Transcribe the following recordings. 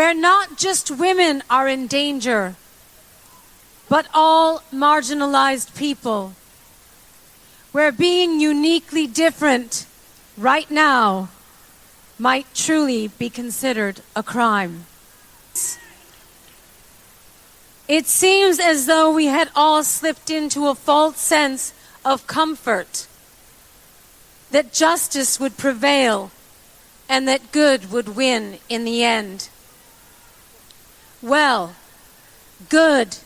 where not just women are in danger, but all marginalized people, where being uniquely different right now might truly be considered a crime. It seems as though we had all slipped into a false sense of comfort, that justice would prevail and that good would win in the end. Well, good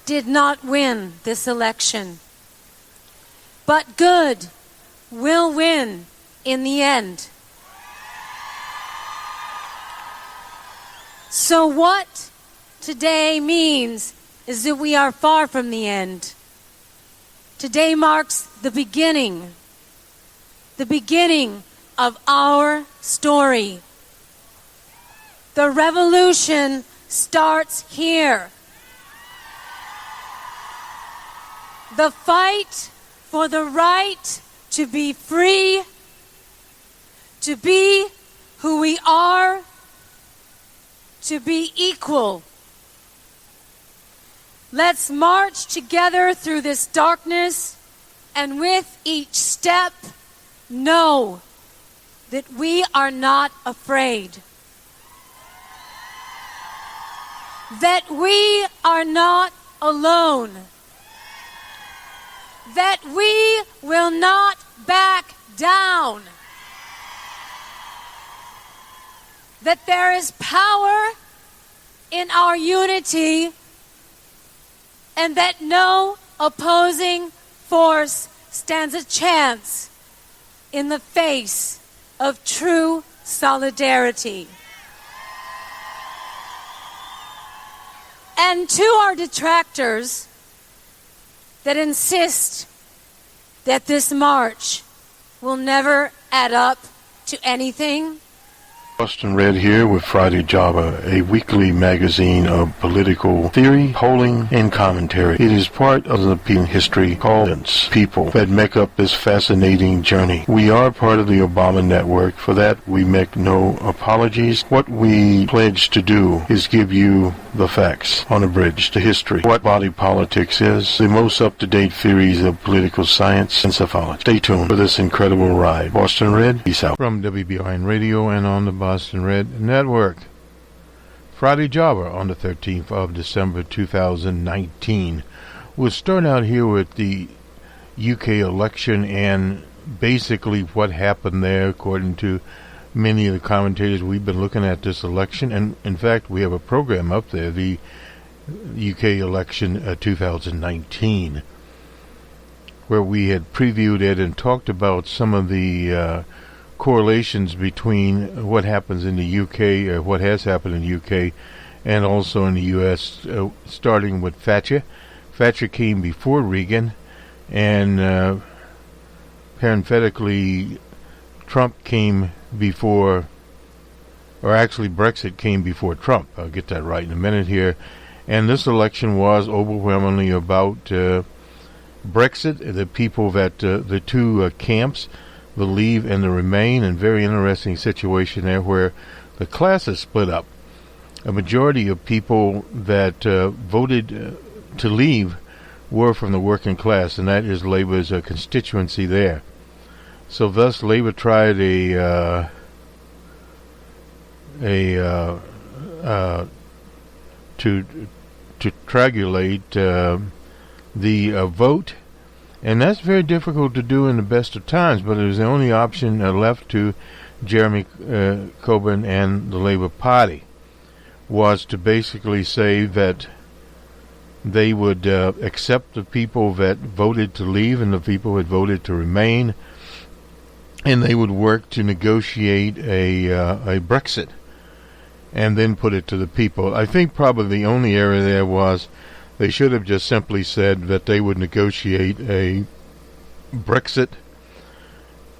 did not win this election, but good will win in the end. So what today means is that we are far from the end. Today marks the beginning of our story. The revolution starts here. The fight for the right to be free, to be who we are, to be equal. Let's march together through this darkness, and with each step, know that we are not afraid. That we are not alone. That we will not back down. That there is power in our unity, and that no opposing force stands a chance in the face of true solidarity. And to our detractors that insist that this march will never add up to anything, Boston Red here with Friday Java, a weekly magazine of political theory, polling, and commentary. It is part of the history called people that make up this fascinating journey. We are part of the Obama network. For that, we make no apologies. What we pledge to do is give you the facts on a bridge to history. What body politics is, the most up-to-date theories of political science and psephology. Stay tuned for this incredible ride. Boston Red, peace out. From WBRN Radio and on the Boston Red Network. Friday Jobber on the 13th of December 2019. We'll start out here with the UK election and basically what happened there according to many of the commentators. We've been looking at this election, and in fact we have a program up there, the UK election 2019, where we had previewed it and talked about some of the correlations between what happens in the UK, or what has happened in the UK, and also in the US, starting with Thatcher. Thatcher came before Reagan, and parenthetically, Trump came before, or actually Brexit came before Trump. I'll get that right in a minute here. And this election was overwhelmingly about Brexit, the people that, the two camps, the Leave and the Remain, and very interesting situation there where the classes split up. A majority of people that voted to leave were from the working class, and that is Labour's constituency there. So thus Labour tried to triangulate the vote. And that's very difficult to do in the best of times, but it was the only option left to Jeremy Corbyn and the Labour Party, was to basically say that they would accept the people that voted to leave and the people that voted to remain, and they would work to negotiate a Brexit and then put it to the people. I think probably the only error there was they should have just simply said that they would negotiate a Brexit,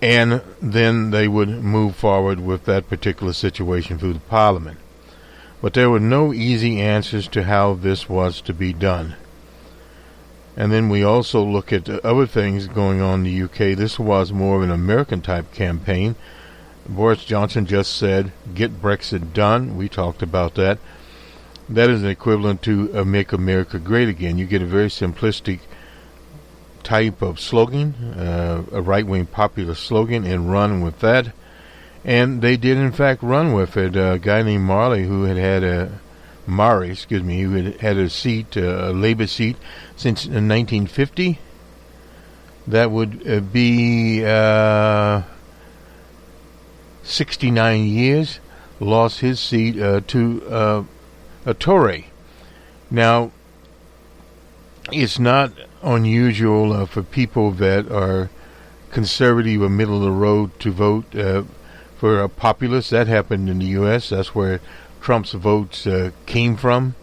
and then they would move forward with that particular situation through the Parliament. But there were no easy answers to how this was to be done. And then we also look at other things going on in the UK. This was more of an American-type campaign. Boris Johnson just said, get Brexit done. We talked about that. That is an equivalent to Make America Great Again. You get a very simplistic type of slogan, a right-wing populist slogan, and run with that. And they did, in fact, run with it. A guy named Murray, who had had a seat, a Labour seat, since 1950. That would be 69 years. Lost his seat to a Tory. Now, it's not unusual for people that are conservative or middle of the road to vote for a populist. That happened in the U.S. That's where Trump's votes came from.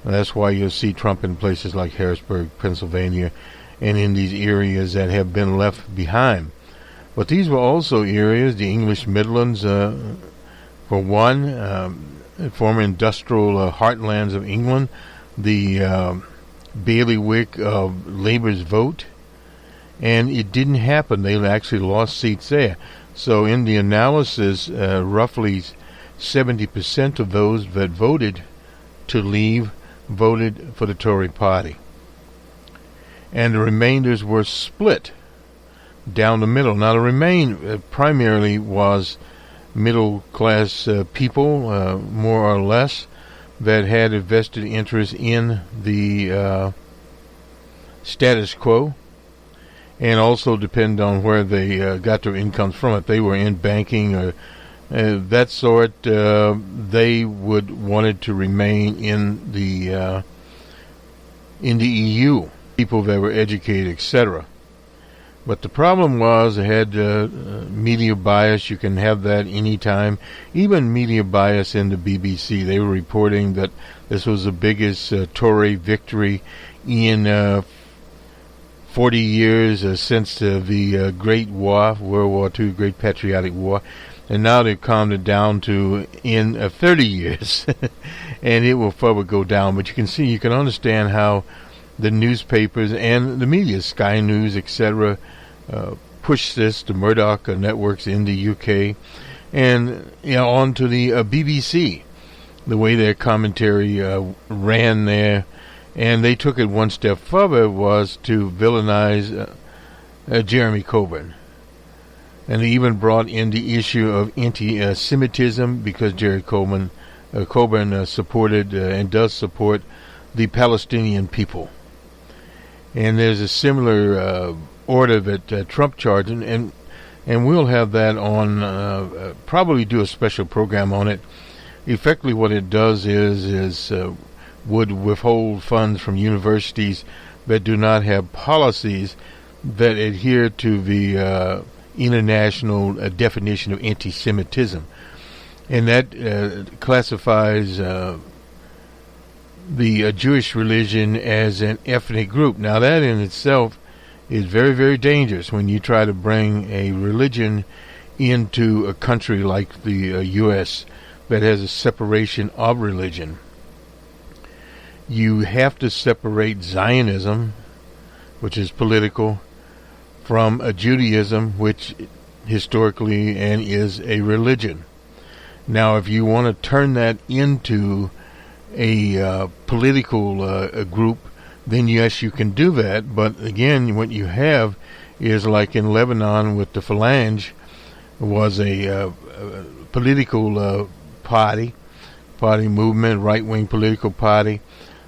That's why you'll see Trump in places like Harrisburg, Pennsylvania, and in these areas that have been left behind. But these were also areas, the English Midlands, for one, former industrial heartlands of England, the bailiwick of Labour's vote, and it didn't happen. They actually lost seats there. So in the analysis, roughly 70% of those that voted to leave voted for the Tory party. And the remainders were split down the middle. Now the Remain primarily was middle-class people, more or less, that had a vested interest in the status quo, and also depend on where they got their incomes from. If they were in banking or that sort, they would wanted to remain in the EU. People that were educated, etc. But the problem was they had media bias. You can have that anytime. Even media bias in the BBC. They were reporting that this was the biggest Tory victory in 40 years since the Great War, World War II, Great Patriotic War. And now they've calmed it down to in 30 years. And it will further go down. But you can see, you can understand how the newspapers and the media, Sky News, etc., push this, the Murdoch networks in the UK, and on to the BBC, the way their commentary ran there. And they took it one step further, was to villainize Jeremy Corbyn. And they even brought in the issue of anti-Semitism, because Jerry Corbyn supported and does support the Palestinian people. And there's a similar order that Trump charged, and we'll have that on, probably do a special program on it. Effectively what it does is would withhold funds from universities that do not have policies that adhere to the international definition of anti-Semitism. And that classifies the Jewish religion as an ethnic group. Now that in itself is very, very dangerous when you try to bring a religion into a country like the U.S. that has a separation of religion. You have to separate Zionism, which is political, from a Judaism, which historically and is a religion. Now, if you want to turn that into a political group, then yes, you can do that. But again, what you have is, like in Lebanon with the Phalange, was a political party movement, right-wing political party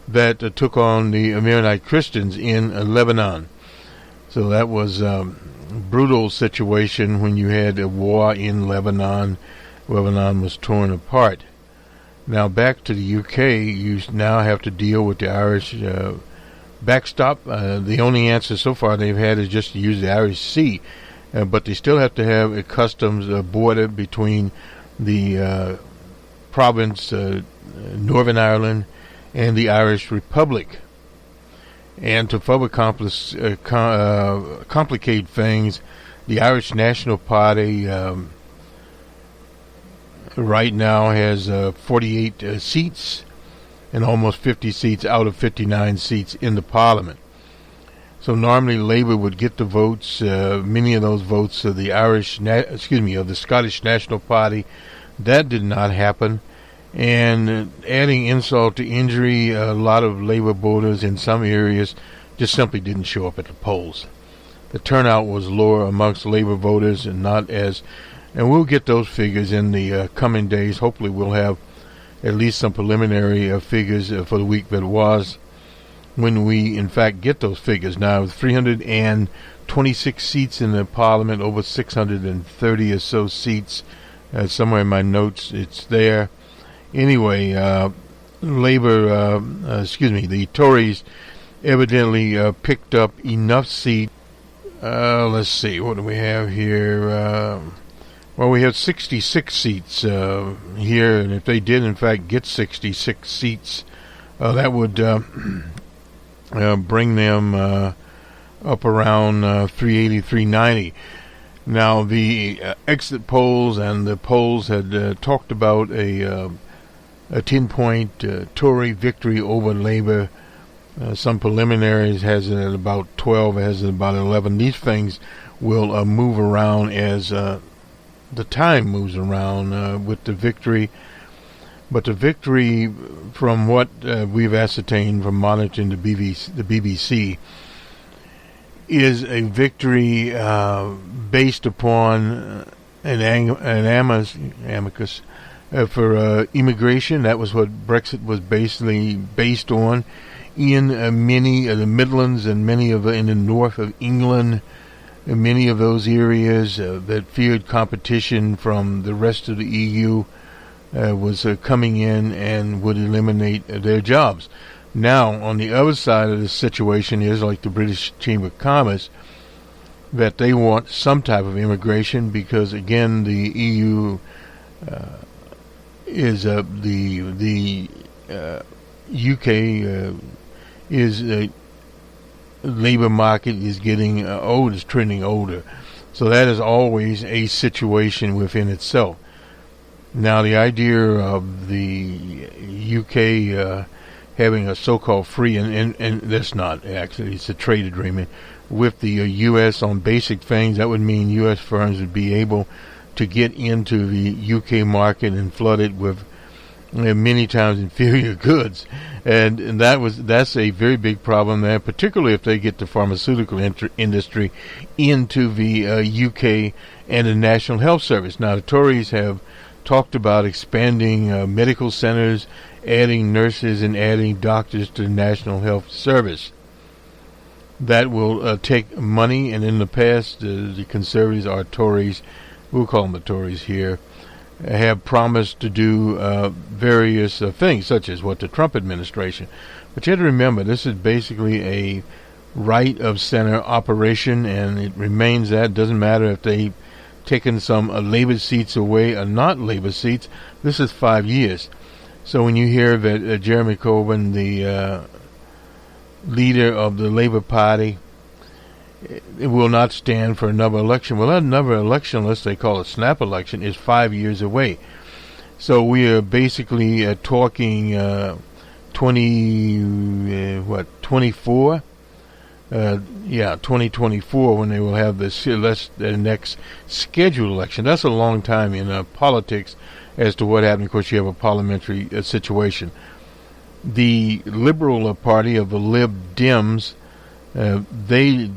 that took on the Maronite Christians in Lebanon. So that was a brutal situation when you had a war in Lebanon. Lebanon was torn apart. Now back to the UK, you now have to deal with the Irish backstop. The only answer so far they've had is just to use the Irish Sea, but they still have to have a customs border between the province, Northern Ireland, and the Irish Republic. And to further complicate things, the Irish National Party right now has 48 seats and almost 50 seats out of 59 seats in the Parliament. So normally Labour would get the votes, many of those votes of the of the Scottish National Party. That did not happen. And adding insult to injury, a lot of Labour voters in some areas just simply didn't show up at the polls. The turnout was lower amongst Labour voters, and we'll get those figures in the coming days. Hopefully we'll have at least some preliminary figures for the week that was, when we in fact get those figures. Now, 326 seats in the Parliament, over 630 or so seats. Somewhere in my notes it's there. Anyway, the Tories evidently picked up enough seats. Let's see, what do we have here? Well, we have 66 seats here, and if they did in fact get 66 seats, that would bring them up around 380, 390. Now, the exit polls and the polls had talked about a 10-point Tory victory over Labour. Some preliminaries has it at about 12, has it about 11. These things will move around as the time moves around with the victory. But the victory, from what we've ascertained from monitoring the BBC, is a victory based upon an amicus for immigration. That was what Brexit was basically based on. In many of the Midlands and many of in the north of England, many of those areas that feared competition from the rest of the EU was coming in and would eliminate their jobs. Now, on the other side of the situation is, like the British Chamber of Commerce, that they want some type of immigration because, again, the EU is the UK is the labor market is getting old, is trending older. So that is always a situation within itself. Now, the idea of the UK having a so-called free, and that's not actually, it's a trade agreement with the U.S. on basic things, that would mean U.S. firms would be able to get into the UK market and flood it with many times inferior goods, and that's a very big problem there, particularly if they get the pharmaceutical industry into the UK and the National Health Service. Now, the Tories have talked about expanding medical centers, adding nurses, and adding doctors to the National Health Service. That will take money, and in the past, the Conservatives, or Tories, we'll call them the Tories here, have promised to do various things, such as what the Trump administration. But you have to remember, this is basically a right-of-center operation, and it remains that. It doesn't matter if they've taken some Labour seats away or not Labour seats. This is 5 years. So when you hear that Jeremy Corbyn, the leader of the Labour Party, it will not stand for another election. Well, another election, unless they call it snap election, is 5 years away. So we are basically talking 2024. 2024, when they will have the next scheduled election. That's a long time in politics as to what happened. Of course, you have a parliamentary situation. The Liberal Party of the Lib Dems, they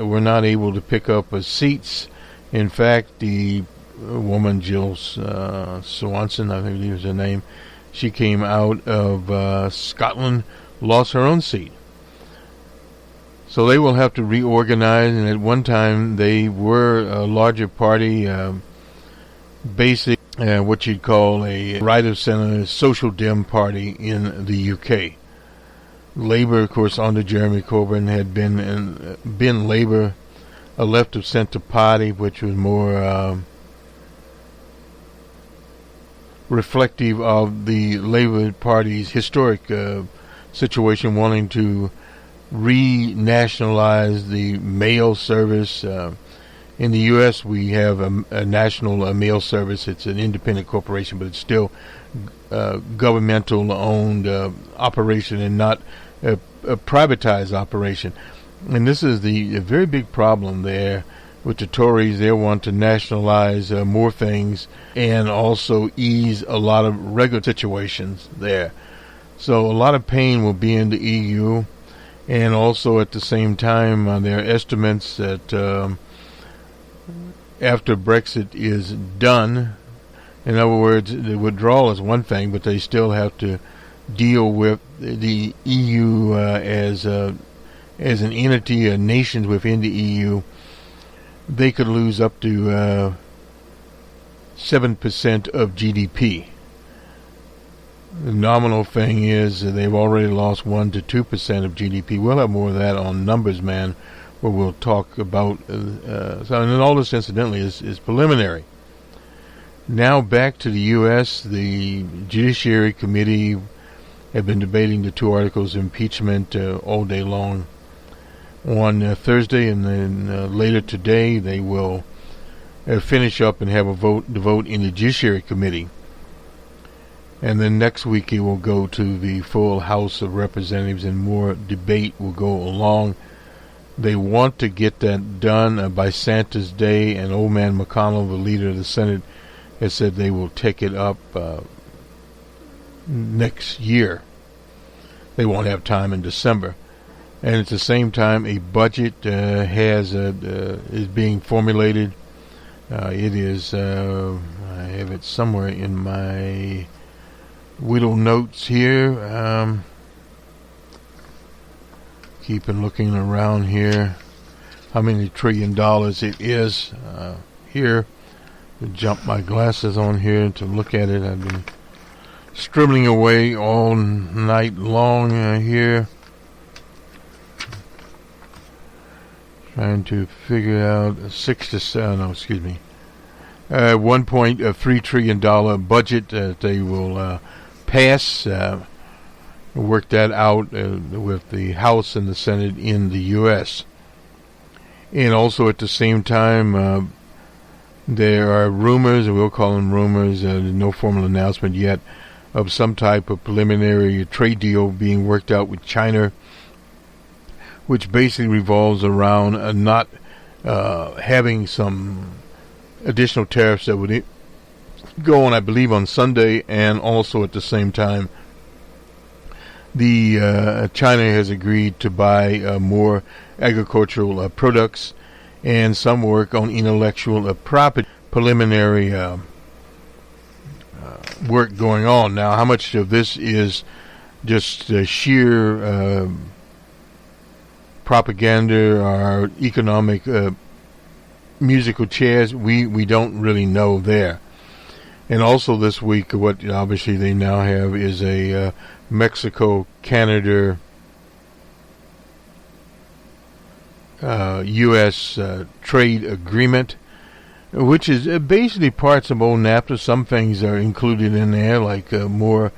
were not able to pick up seats. In fact, the woman Jill Swanson, I believe is her name, she came out of Scotland, lost her own seat. So they will have to reorganize, and at one time they were a larger party, basic, what you'd call a right-of-center social dem party in the UK. Labour, of course, under Jeremy Corbyn had been Labour, a left-of-centre party, which was more reflective of the Labour Party's historic situation, wanting to renationalize the mail service. In the U.S., we have a national mail service. It's an independent corporation, but it's still governmental-owned operation and not a privatized operation. And this is a very big problem there with the Tories. They want to nationalize more things and also ease a lot of regular situations there. So a lot of pain will be in the EU. And also at the same time, there are estimates that after Brexit is done, in other words, the withdrawal is one thing, but they still have to deal with the EU as an entity, nations within the EU. They could lose up to 7% of GDP. The nominal thing is they've already lost 1 to 2% of GDP. We'll have more of that on Numbers Man, where we'll talk about. So, and all this, incidentally, is preliminary. Now back to the U.S. The Judiciary Committee have been debating the 2 articles of impeachment all day long on Thursday, and then later today they will finish up and have the vote in the Judiciary Committee. And then next week it will go to the full House of Representatives and more debate will go along. They want to get that done by Santa's Day, and Old Man McConnell, the leader of the Senate, has said they will take it up next year. They won't have time in December. And at the same time, a budget is being formulated. It is, I have it somewhere in my little notes here. Keeping looking around here. How many $1 trillion it is here. Jump my glasses on here to look at it. I've been scribbling away all night long here. Trying to figure out $1.3 trillion budget that they will pass. Work that out with the House and the Senate in the U.S. And also at the same time, there are rumors, and we'll call them rumors, no formal announcement yet, of some type of preliminary trade deal being worked out with China, which basically revolves around not having some additional tariffs that would go on, I believe, on Sunday, and also at the same time, China has agreed to buy more agricultural products and some work on intellectual property. Preliminary work going on. Now, how much of this is just sheer propaganda or economic musical chairs, we don't really know there. And also this week, what obviously they now have is a Mexico-Canada U.S. trade agreement, which is basically parts of old NAFTA. Some things are included in there, like more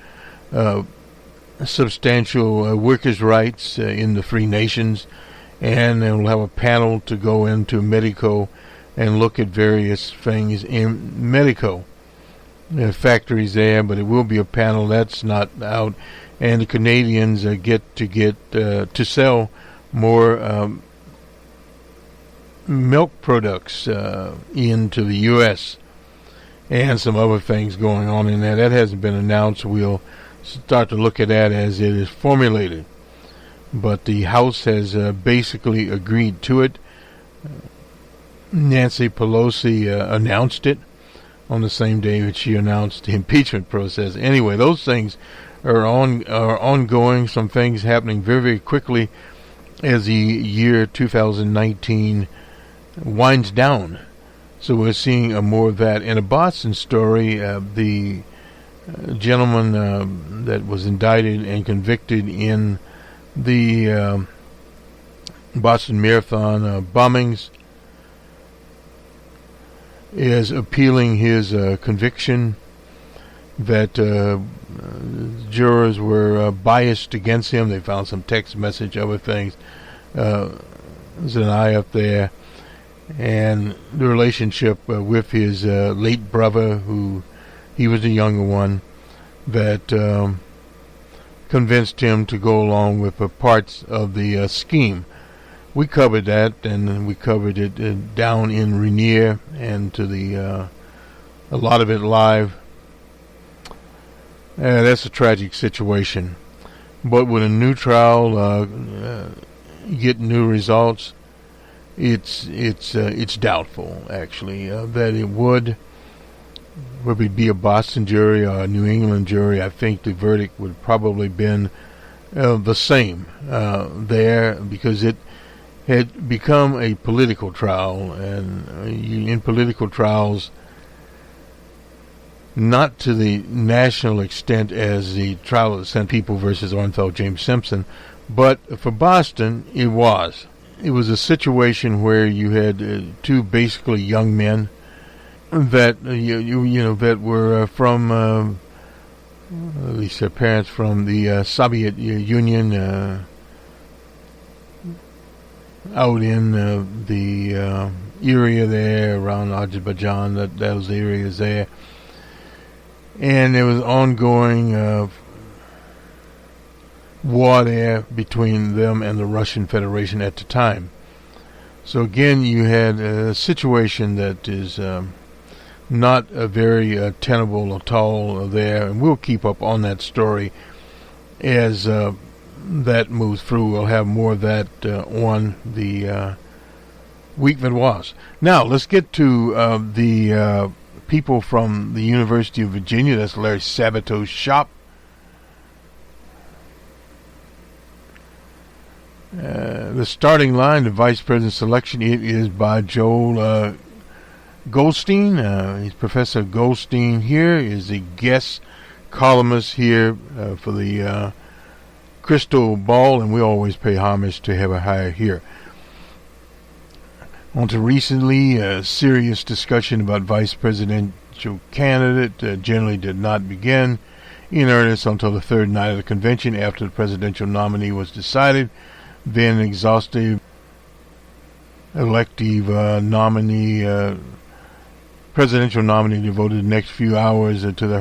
substantial workers' rights in the free nations, and we'll have a panel to go into Mexico and look at various things in Mexico. Factories there, but it will be a panel that's not out, and the Canadians get to sell more milk products into the U.S. and some other things going on in there. That hasn't been announced. We'll start to look at that as it is formulated. But the House has basically agreed to it. Nancy Pelosi announced it on the same day that she announced the impeachment process. Anyway, those things are ongoing. Some things happening very, very quickly as the year 2019 winds down. So we're seeing more of that. In a Boston story, the gentleman that was indicted and convicted in the Boston Marathon bombings is appealing his conviction that jurors were biased against him. They found some text message, other things. There's an eye up there. And the relationship with his late brother, who he was the younger one, that convinced him to go along with parts of the scheme. we covered that, and we covered it down in Rainier and to the a lot of it live. That's a tragic situation. But with a new trial, get new results, it's doubtful actually that it would. Whether it be a Boston jury or a New England jury, I think the verdict would probably been the same there, because it had become a political trial, and in political trials, not to the national extent as the trial of the St. People versus Orenthal James Simpson, but for Boston, it was. It was a situation where you had two basically young men that that were from at least their parents from the Soviet Union, out in the area there around Azerbaijan. Those areas there, and there was ongoing war there between them and the Russian Federation at the time. So again, you had a situation that is not a very tenable at all there, and we'll keep up on that story as that moves through. We'll have more of that on the week that was. Now, let's get to the people from the University of Virginia. That's Larry Sabato's shop. The starting line, the vice president selection, it is by Joel Goldstein. He's Professor Goldstein here, is a guest columnist here for the Crystal Ball, and we always pay homage to have a hire here. On to recently, serious discussion about vice presidential candidate generally did not begin in earnest until the third night of the convention after the presidential nominee was decided. Then exhaustive elective presidential nominee devoted the next few hours to the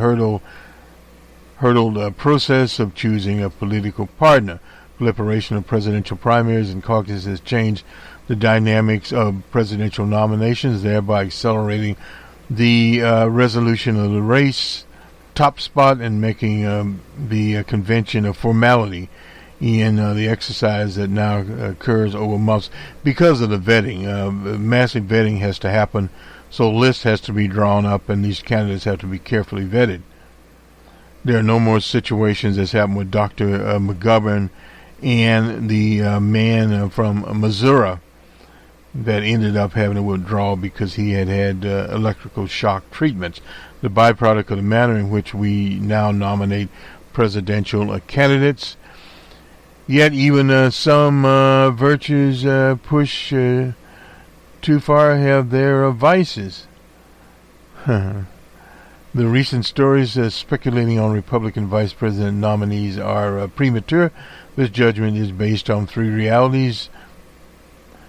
hurdled process of choosing a political partner. Proliferation of presidential primaries and caucuses has changed the dynamics of presidential nominations, thereby accelerating the resolution of the race top spot and making the convention a formality in the exercise that now occurs over months because of the vetting. Massive vetting has to happen, so lists has to be drawn up, and these candidates have to be carefully vetted. There are no more situations as happened with Dr. McGovern and the man from Missouri that ended up having to withdraw because he had electrical shock treatments. The byproduct of the manner in which we now nominate presidential candidates. Yet even some virtues push too far have their vices. The recent stories speculating on Republican vice president nominees are premature. This judgment is based on three realities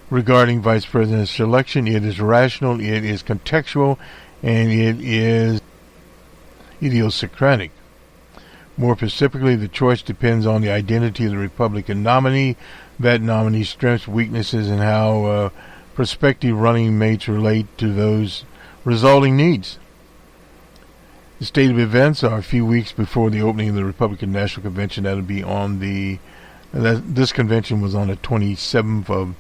regarding vice president selection. It is rational, it is contextual, and it is idiosyncratic. More specifically, the choice depends on the identity of the Republican nominee, that nominee's strengths, weaknesses, and how prospective running mates relate to those resulting needs. The state of events are a few weeks before the opening of the Republican National Convention. That'll be on this convention was on the 27th of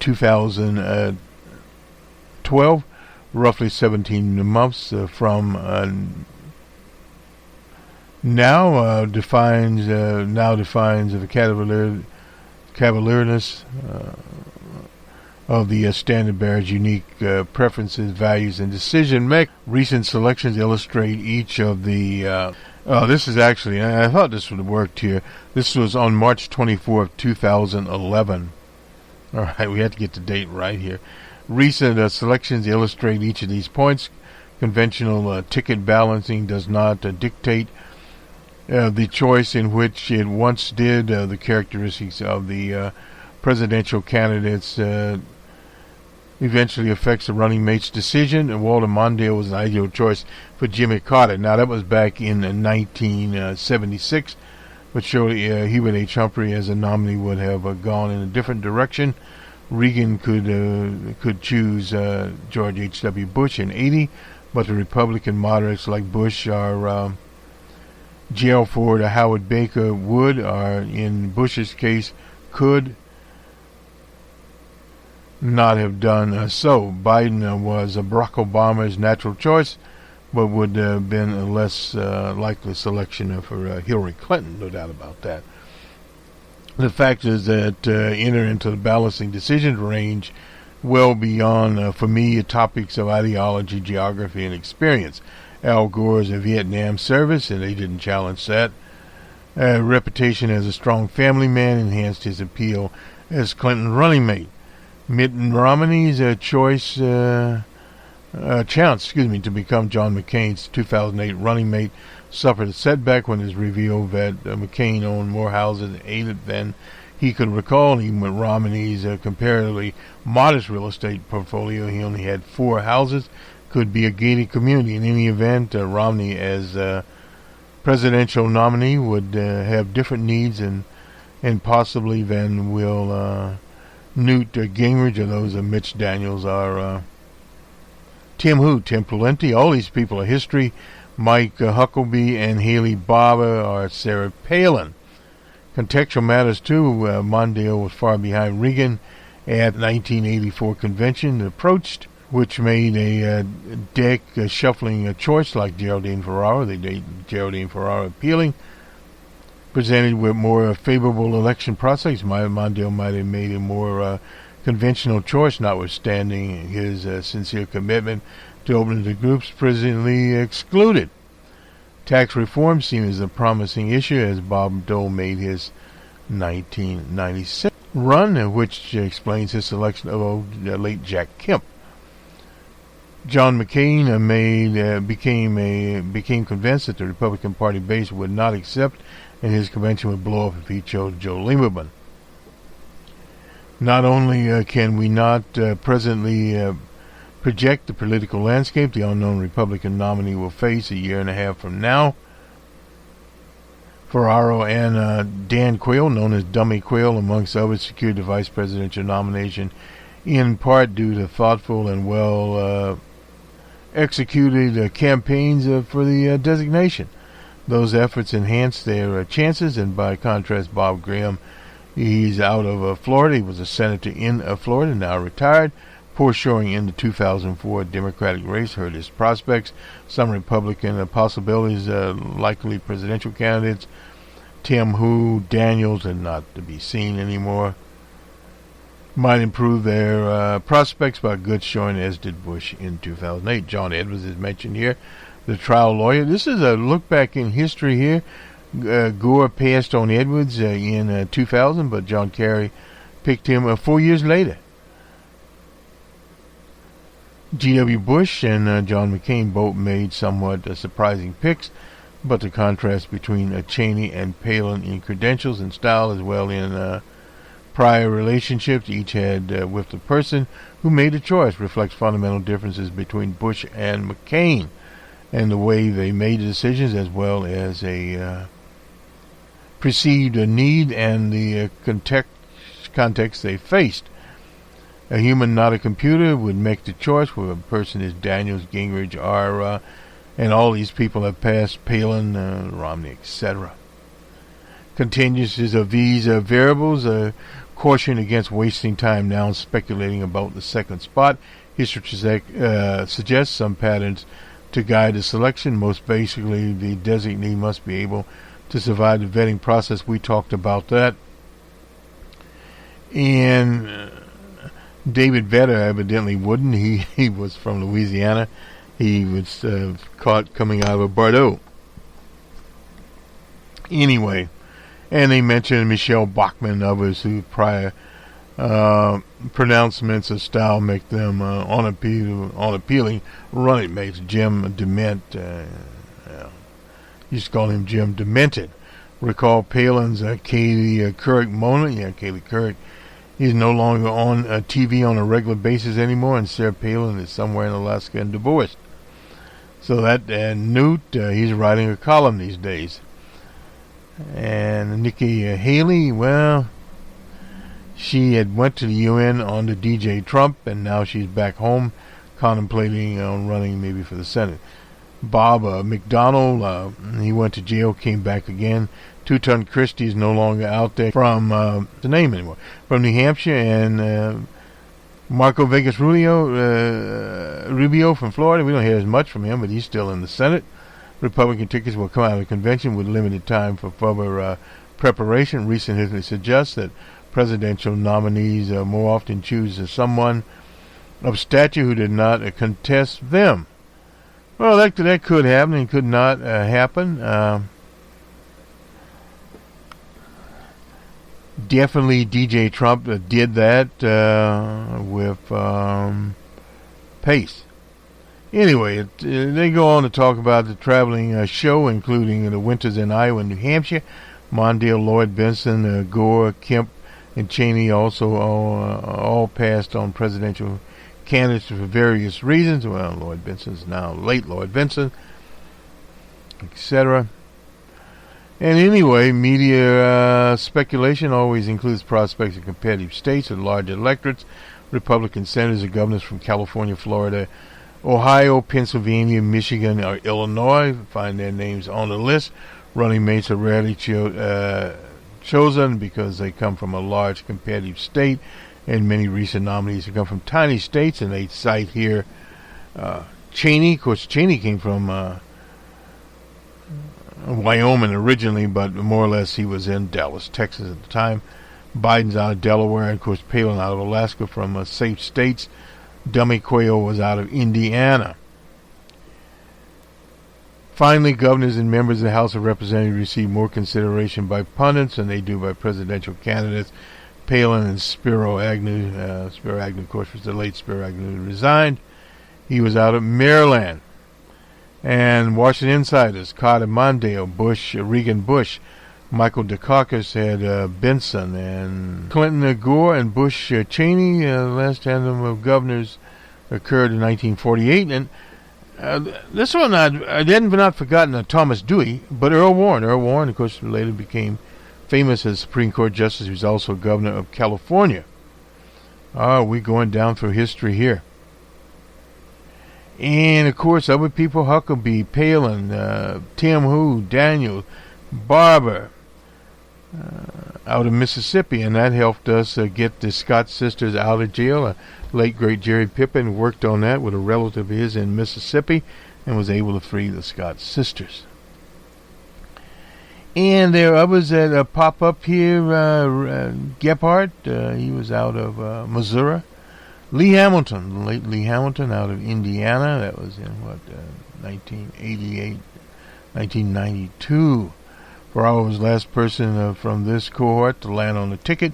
2012, roughly 17 months from now defines the cavalierness of the standard bearer's unique preferences, values, and decision make. Recent selections illustrate each of the this is actually, I thought this would have worked here. This was on March 24th, 2011. Alright, we had to get the date right here. Recent selections illustrate each of these points. Conventional ticket balancing does not dictate the choice in which it once did. The characteristics of the presidential candidates eventually affects the running mate's decision, and Walter Mondale was an ideal choice for Jimmy Carter. Now, that was back in 1976, but surely Hubert H. Humphrey as a nominee would have gone in a different direction. Reagan could choose George H.W. Bush in 80, but the Republican moderates like Bush are Gerald Ford or Howard Baker would, or in Bush's case, could not have done so. Biden was Barack Obama's natural choice, but would have been a less likely selection for Hillary Clinton, no doubt about that. The fact is that enter into the balancing decision range well beyond, for me, topics of ideology, geography, and experience. Al Gore's Vietnam service, and they didn't challenge that. Reputation as a strong family man enhanced his appeal as Clinton running mate. Mitt Romney's chance to become John McCain's 2008 running mate suffered a setback when it was revealed that McCain owned more houses than he could recall. Even with Romney's comparatively modest real estate portfolio, he only had 4 houses. Could be a gated community. In any event, Romney as presidential nominee would have different needs and possibly than will Newt Gingrich or those of Mitch Daniels are Tim Pawlenty. All these people are history. Mike Huckabee and Haley Barbour are Sarah Palin. Contextual matters too. Mondale was far behind Reagan at the 1984 convention approached, which made a deck shuffling a choice like Geraldine Ferraro. They date Geraldine Ferraro appealing. Presented with more favorable election prospects, Mondale might have made a more conventional choice, notwithstanding his sincere commitment to opening the groups presently excluded. Tax reform seems a promising issue as Bob Dole made his 1996 run, which explains his selection of late Jack Kemp. John McCain became convinced that the Republican Party base would not accept, and his convention would blow up if he chose Joe Lieberman. Not only can we not presently project the political landscape the unknown Republican nominee will face a year and a half from now, Ferraro and Dan Quayle, known as Dummy Quayle, amongst others, secured the vice presidential nomination in part due to thoughtful and well executed campaigns for the designation. Those efforts enhanced their chances, and by contrast, Bob Graham, he's out of Florida. He was a senator in Florida, now retired. Poor showing in the 2004 Democratic race hurt his prospects. Some Republican possibilities, likely presidential candidates, Tim Daniels, and not to be seen anymore, might improve their prospects by a good showing, as did Bush in 2008. John Edwards is mentioned here, the trial lawyer. This is a look back in history here. Gore passed on Edwards in 2000, but John Kerry picked him 4 years later. G.W. Bush and John McCain both made somewhat surprising picks, but the contrast between Cheney and Palin in credentials and style, as well in prior relationships each had with the person who made the choice, reflects fundamental differences between Bush and McCain and the way they made the decisions, as well as a perceived need and the context they faced. A human, not a computer, would make the choice, where a person is Daniels, Gingrich, are, and all these people have passed, Palin, Romney, etc. Contingencies of these variables caution against wasting time now speculating about the second spot. History suggests some patterns to guide the selection. Most basically, the designee must be able to survive the vetting process. We talked about that. And David Vedder evidently wouldn't. He was from Louisiana. He was caught coming out of Bordeaux. Anyway, and they mentioned Michelle Bachmann and others who prior pronouncements of style make them unappealing running mates. Jim Dement, used to call him Jim Demented. Recall Palin's Katie Couric moment. Yeah, Katie Couric. He's no longer on TV on a regular basis anymore, and Sarah Palin is somewhere in Alaska and divorced. So that, and Newt, he's writing a column these days. And Nikki Haley, well, She had went to the UN under DJ Trump, and now she's back home contemplating on running maybe for the Senate. Bob McDonnell, he went to jail, came back again. Two-Ton Christie is no longer out there from the name anymore. From New Hampshire, and Marco Vegas Rubio from Florida. We don't hear as much from him, but he's still in the Senate. Republican tickets will come out of the convention with limited time for further preparation. Recent history suggests that presidential nominees more often choose someone of stature who did not contest them. Well, that could happen and could not happen. Definitely DJ Trump did that with Pace. Anyway, they go on to talk about the traveling show, including the winters in Iowa and New Hampshire. Mondale, Lloyd Bentsen, Gore, Kemp, and Cheney also all passed on presidential candidates for various reasons. Well, Lloyd Bentsen is now late Lloyd Bentsen, etc. And anyway, media speculation always includes prospects of competitive states with large electorates. Republican senators and governors from California, Florida, Ohio, Pennsylvania, Michigan, or Illinois find their names on the list. Running mates are rarely chosen because they come from a large competitive state, and many recent nominees have come from tiny states, and they cite here Cheney. Of course, Cheney came from Wyoming originally, but more or less he was in Dallas, Texas at the time. Biden's out of Delaware, and of course Palin out of Alaska from safe states. Dummy Quayle was out of Indiana. Finally, governors and members of the House of Representatives receive more consideration by pundits than they do by presidential candidates. Palin and Spiro Agnew. Spiro Agnew, of course, was the late Spiro Agnew who resigned. He was out of Maryland. And Washington insiders, Carter Mondale, Reagan Bush, Michael Dukakis had Benson, and Clinton Gore and Bush Cheney. The last tandem of governors occurred in 1948. And this one, I hadn't not forgotten Thomas Dewey, but Earl Warren. Earl Warren, of course, later became famous as Supreme Court Justice. He was also governor of California. We're going down through history here. And, of course, other people, Huckabee, Palin, Tim Hu, Daniel, Barber, out of Mississippi, and that helped us get the Scott sisters out of jail. Late, great Jerry Pippin worked on that with a relative of his in Mississippi and was able to free the Scott sisters. And there are others that pop up here. Gephardt, he was out of Missouri. Lee Hamilton, the late Lee Hamilton, out of Indiana. That was in, 1988, 1992. Farrar was the last person from this cohort to land on the ticket.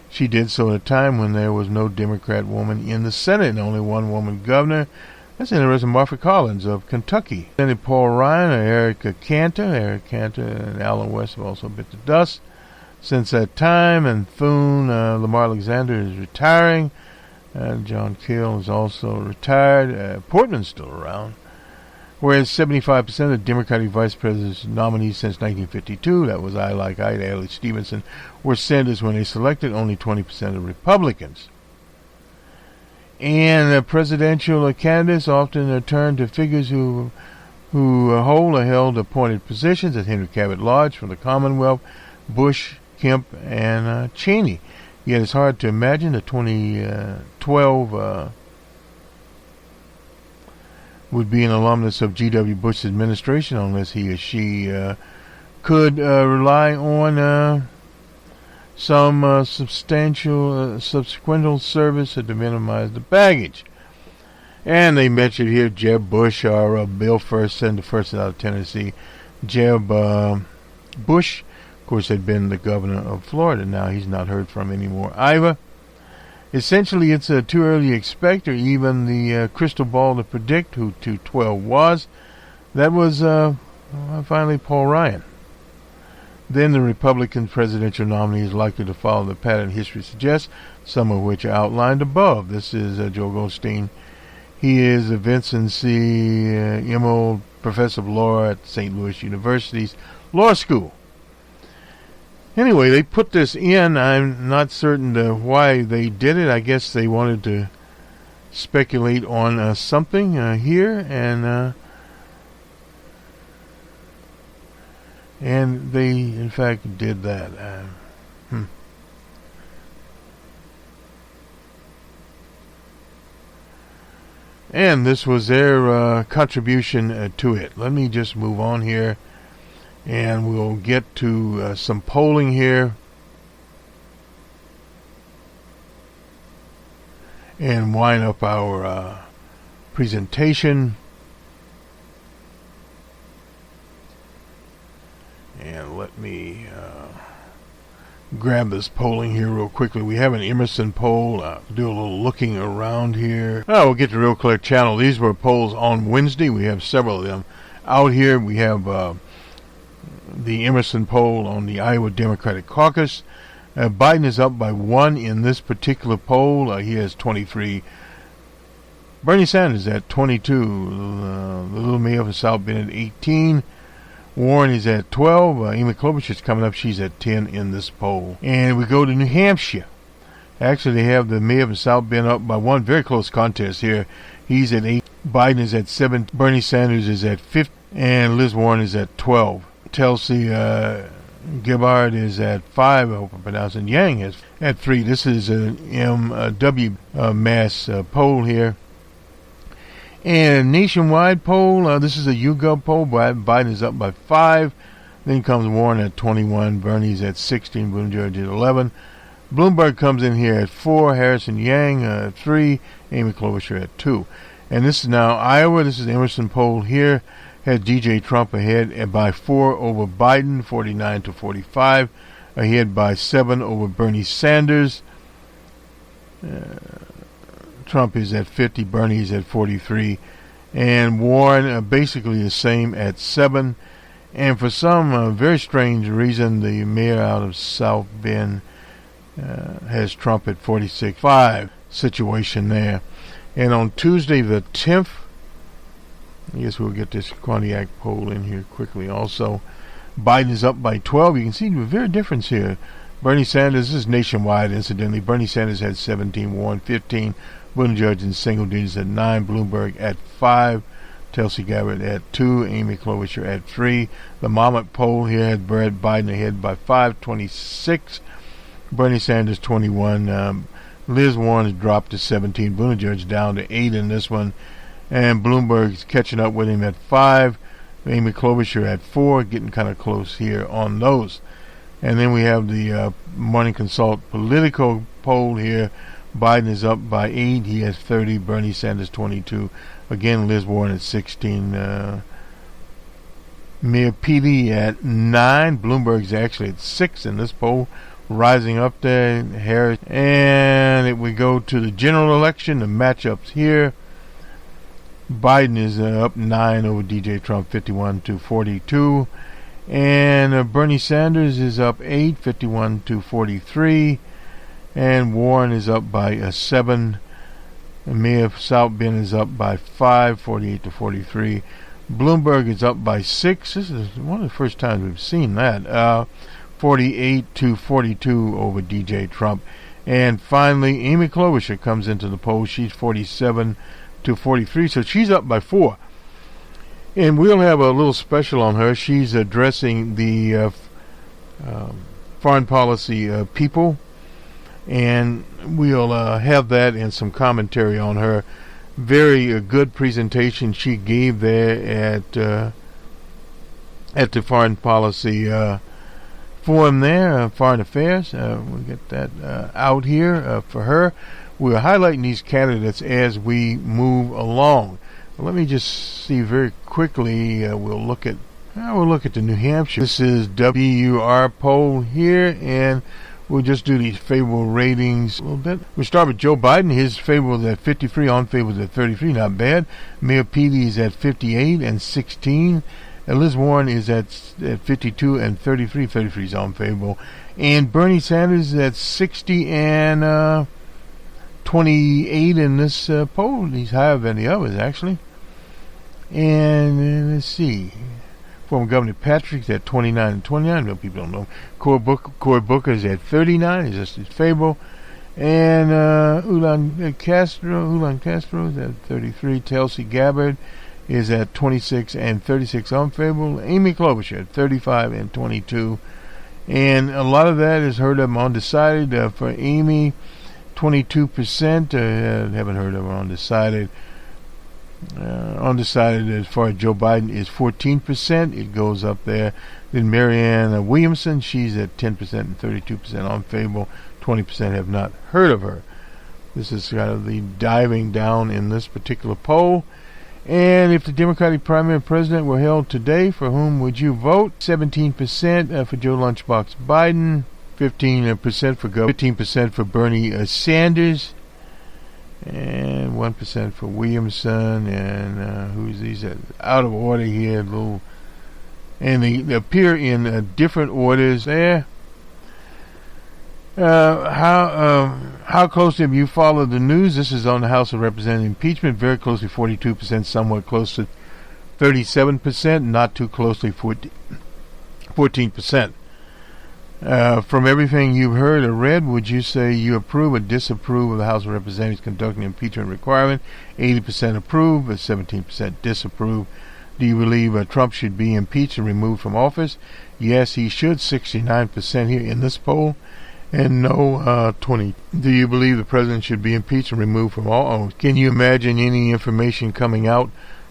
She did so at a time when there was no Democrat woman in the Senate and only one woman governor. That's interesting. Martha Collins of Kentucky. Then Paul Ryan, Eric Cantor. Eric Cantor and Alan West have also bit the dust since that time. And Thune, Lamar Alexander is retiring. John Keel is also retired. Portman's still around. Whereas 75% of Democratic vice president's nominees since 1952, that was I Like Ida, Adlai Stevenson, were senators when they selected. Only 20% of Republicans. And presidential candidates often turn to figures who hold or held appointed positions, as Henry Cabot Lodge from the Commonwealth, Bush, Kemp, and Cheney. Yet it's hard to imagine the 2012 would be an alumnus of G.W. Bush's administration unless he or she could rely on some substantial subsequent service to minimize the baggage. And they mentioned here Jeb Bush, or Bill Ferguson, the first out of Tennessee. Jeb Bush, of course, had been the governor of Florida. Now he's not heard from anymore either. Essentially, it's too early to expect, or even the crystal ball to predict who 212 was. That was finally Paul Ryan. Then the Republican presidential nominee is likely to follow the pattern history suggests, some of which are outlined above. This is Joe Goldstein. He is a Vincent C. Immel Professor of Law at St. Louis University's Law School. Anyway, they put this in. I'm not certain why they did it. I guess they wanted to speculate on something here, and they in fact did that. And this was their contribution to it. Let me just move on here, and we'll get to some polling here, and wind up our presentation. And let me grab this polling here real quickly. We have an Emerson poll. Do a little looking around here. We'll get to Real Clear Channel. These were polls on Wednesday. We have several of them out here. We have the Emerson poll on the Iowa Democratic Caucus. Biden is up by 1 in this particular poll. He has 23. Bernie Sanders at 22. The little mayor from South Bend at 18. Warren is at 12. Amy Klobuchar is coming up. She's at 10 in this poll. And we go to New Hampshire. Actually, they have the mayor of South Bend up by 1. Very close contest here. He's at 8. Biden is at 7. Bernie Sanders is at 15. And Liz Warren is at 12. Tulsi Gabbard is at 5. I hope I'm pronouncing. Yang is at 3. This is a MW mass poll here. And nationwide poll, this is a YouGov poll. Biden is up by 5. Then comes Warren at 21. Bernie's at 16. Buttigieg at 11. Bloomberg comes in here at 4. Harrison Yang at 3. Amy Klobuchar at 2. And this is now Iowa. This is the Emerson poll here. Has DJ Trump ahead by 4 over Biden, 49 to 45. Ahead by 7 over Bernie Sanders. Trump is at 50, Bernie is at 43, and Warren basically the same at 7. And for some very strange reason, the mayor out of South Bend has Trump at 46.5 situation there. And on Tuesday the 10th, I guess we'll get this Quinnipiac poll in here quickly also. Biden is up by 12. You can see the very difference here. Bernie Sanders, this is nationwide incidentally. Bernie Sanders had 17, Warren 15. Buttigieg in single digits at 9, Bloomberg at 5, Tulsi Gabbard at 2, Amy Klobuchar at 3. The Monmouth poll here had Biden ahead by 5, 26, Bernie Sanders 21, Liz Warren has dropped to 17, Buttigieg down to 8 in this one, and Bloomberg's catching up with him at 5, Amy Klobuchar at 4, getting kind of close here on those. And then we have the Morning Consult political poll here. Biden is up by 8. He has 30. Bernie Sanders 22. Again, Liz Warren at 16. Mayor Petey at 9. Bloomberg's actually at 6 in this poll. Rising up there. Harris. And we go to the general election. The matchups here. Biden is up 9 over DJ Trump, 51 to 42. And Bernie Sanders is up 8, 51 to 43. And Warren is up by 7. Mayor of South Bend is up by 5, 48 to 43. Bloomberg is up by 6. This is one of the first times we've seen that. 48 to 42 over DJ Trump. And finally, Amy Klobuchar comes into the poll. She's 47 to 43, so she's up by 4. And we'll have a little special on her. She's addressing the foreign policy people. And we'll have that and some commentary on her. Very good presentation she gave there at the foreign policy forum there, foreign affairs. We'll get that out here for her. We're highlighting these candidates as we move along. Let me just see very quickly. We'll look at the New Hampshire. This is WUR poll here, and we'll just do these favorable ratings a little bit. We'll start with Joe Biden. His favorable is at 53, unfavorable is at 33. Not bad. Mayor Petey is at 58 and 16. And Liz Warren is at 52 and 33. 33 is unfavorable. And Bernie Sanders is at 60 and 28 in this poll. He's higher than the others, actually. And let's see. Former Governor Patrick's at 29 and 29. No, people don't know. Cory Booker is at 39. He's just favorable. And Julian Castro is at 33. Tulsi Gabbard is at 26 and 36 unfavorable. Amy Klobuchar at 35 and 22. And a lot of that is heard of undecided. For Amy, 22%. Haven't heard of undecided. Undecided as far as Joe Biden is 14%. It goes up there. Then Marianne Williamson, she's at 10% and 32% unfavorable. 20% have not heard of her. This is kind of the diving down in this particular poll. And if the Democratic primary and president were held today, for whom would you vote? 17% for Joe Lunchbox Biden, 15% for 15% for Bernie Sanders, and 1% for Williamson. And who's these? Out of order here, little, and they appear in different orders there. How closely have you followed the news? This is on the House of Representatives impeachment. Very closely, 42%, somewhat close to 37%, not too closely, 14%. From everything you've heard or read, would you say you approve or disapprove of the House of Representatives conducting impeachment requirement? 80% approve, 17% disapprove. Do you believe Trump should be impeached and removed from office? Yes, he should, 69% here in this poll. And no, 20. Do you believe the president should be impeached and removed from office? Can you imagine any information coming out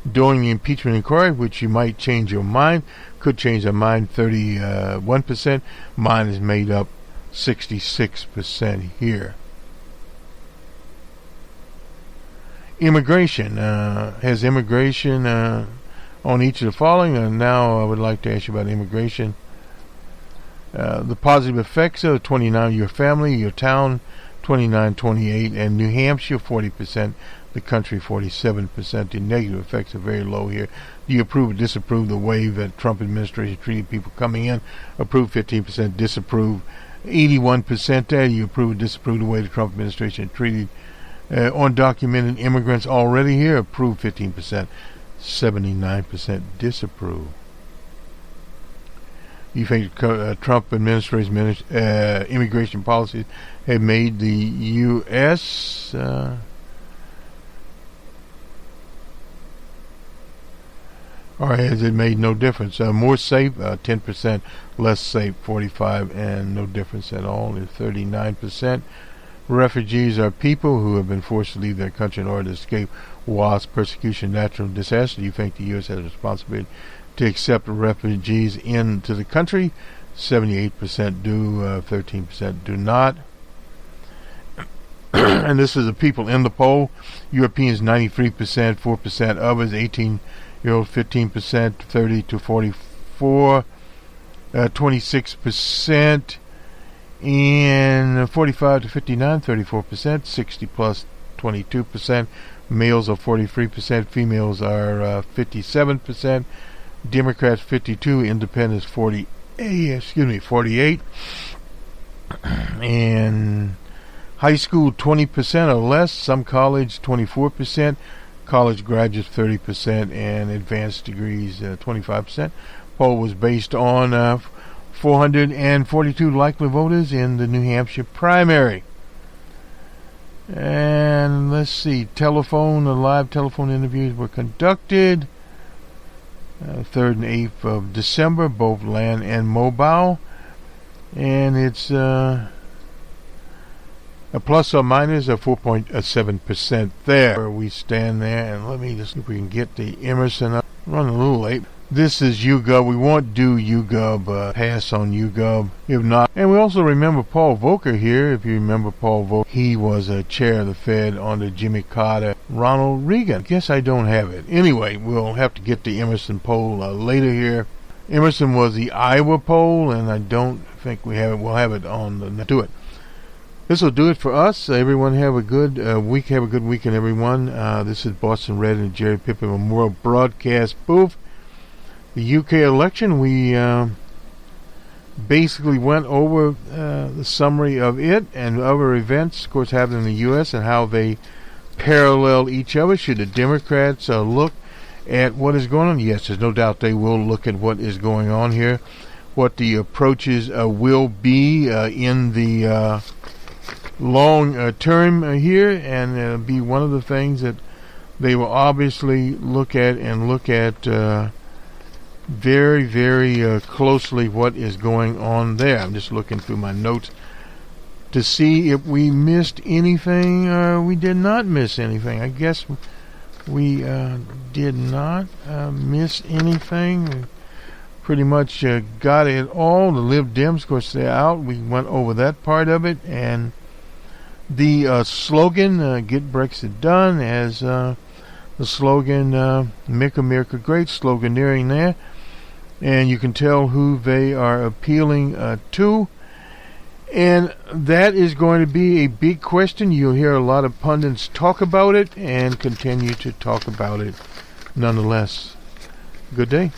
during the impeachment inquiry which you might change your mind? Could change your mind, 31%. Mine is made up 66% here. Immigration. Has immigration on each of the following? Now I would like to ask you about immigration. The positive effects of 29, your family, your town, 29, 28, and New Hampshire, 40%, the country, 47%. The negative effects are very low here. Do you approve or disapprove the way that Trump administration treated people coming in? Approve 15%, disapprove 81% there. You approve or disapprove the way the Trump administration treated undocumented immigrants already here? Approve 15%, 79% disapprove. You think Trump administration's immigration policies have made the U.S. Or has it made no difference? More safe, 10%, less safe, 45%, and no difference at all is 39%. Refugees are people who have been forced to leave their country in order to escape war, persecution, natural disaster. Do you think the U.S. has a responsibility to accept refugees into the country? 78% do, 13% do not. And this is the people in the poll. Europeans, 93%, 4% others, 18-year-olds, 15%, 30 to 44, 26%, and 45 to 59, 34%, 60 plus, 22%. Males are 43%, females are 57%. Democrats 52, Independents 48, and high school 20% or less, some college 24%, college graduates 30%, and advanced degrees 25%. Poll was based on 442 likely voters in the New Hampshire primary. And let's see, live telephone interviews were conducted 3rd and 8th of December, both land and mobile. And it's a plus or minus of 4.7% there. Where we stand there, and let me just see if we can get the Emerson up. Running a little late. This is YouGov. We won't do YouGov, pass on YouGov, if not. And we also remember Paul Volcker here. If you remember Paul Volcker, he was a chair of the Fed under Jimmy Carter, Ronald Reagan. Guess I don't have it. Anyway, we'll have to get the Emerson poll later here. Emerson was the Iowa poll, and I don't think we have it. We'll have it on the do it. This will do it for us. Everyone have a good week. Have a good weekend, everyone. This is Boston Red and Jerry Pippen Memorial Broadcast Booth. The UK election, we basically went over the summary of it and other events, of course, happening in the U.S. and how they parallel each other. Should the Democrats look at what is going on? Yes, there's no doubt they will look at what is going on here, what the approaches will be in the long term here, and be one of the things that they will obviously look at very, very closely what is going on there. I'm just looking through my notes to see if we missed anything. We did not miss anything. I guess we did not miss anything. We pretty much got it all. The Lib Dems, of course, they're out. We went over that part of it. And the slogan, Get Brexit Done, as the slogan, Make America Great, sloganeering there. And you can tell who they are appealing to. And that is going to be a big question. You'll hear a lot of pundits talk about it and continue to talk about it nonetheless. Good day.